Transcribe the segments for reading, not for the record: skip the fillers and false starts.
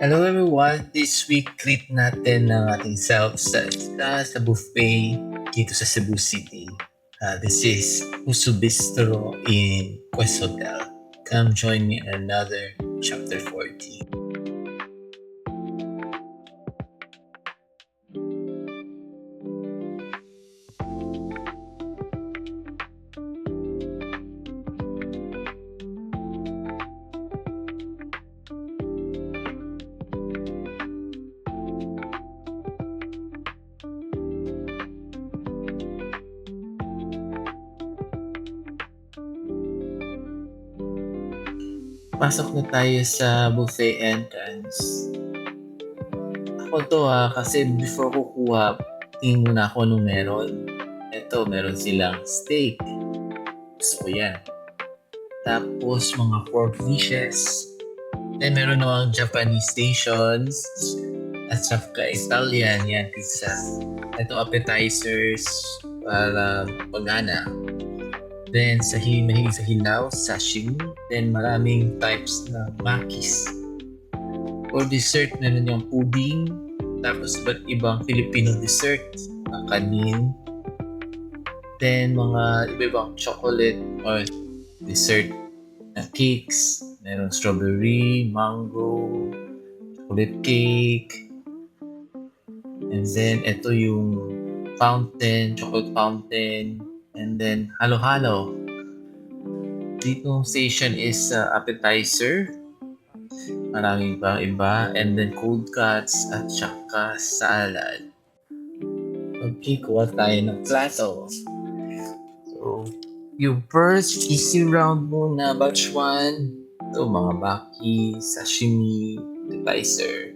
Hello everyone! This week, treat natin ng ating self sa buffet dito sa Cebu City. This is Uso Bistro in Quest Hotel. Come join me in another chapter 40. Pasok na tayo sa buffet entrance. Ako to kasi before ko kuha, tingin muna ako nung meron. Ito, meron silang steak. Gusto ko yan. Tapos mga pork dishes. Then meron namang Japanese stations. At saka Italian, yan, pizza. Ito appetizers para pagana. Then mahilig sa hilaw, sashimi. Then maraming types na makis. For dessert, meron yung pudding. Tapos iba't ibang Filipino dessert. Kanin. Then mga iba-ibang chocolate or dessert na cakes. Meron strawberry, mango, chocolate cake. And then ito yung fountain, chocolate fountain. And then halo-halo. Dito station is appetizer. Maraming pang iba. And then cold cuts at saka salad. Okay, kuha tayo ng plato. So, yung first easy round muna, batch 1. Ito, mga baki, sashimi, appetizer.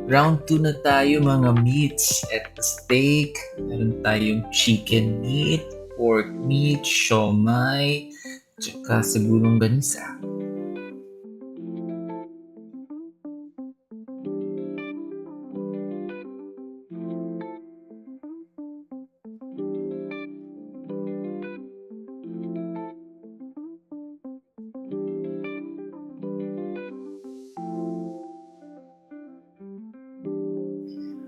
Round 2 na tayo mga meats at steak. Meron tayong chicken meat, pork meat, siomai, tsaka sigurong ganisa.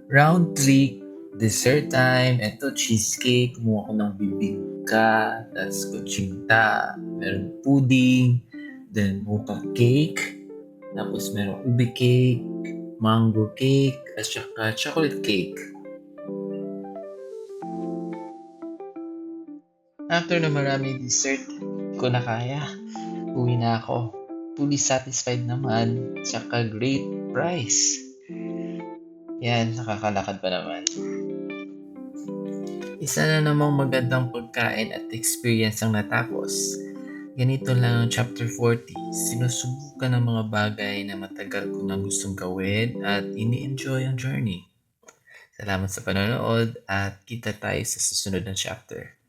Round 3, dessert time. Ito, cheesecake. Kumuha ko ng bibingka, tapos kutsinta, meron pudding, then mocha cake, tapos meron ube cake, mango cake, at saka chocolate cake. After na marami dessert, ko na kaya. Uwi na ako. Fully satisfied naman, tsaka great price. Yan, nakakalakad pa naman. Isa na namang magandang pagkain at experience ang natapos. Ganito lang ang chapter 40. Sinusubukan ng mga bagay na matagal ko nang gustong gawin at ini-enjoy ang journey. Salamat sa panonood at kita tayo sa susunod na chapter.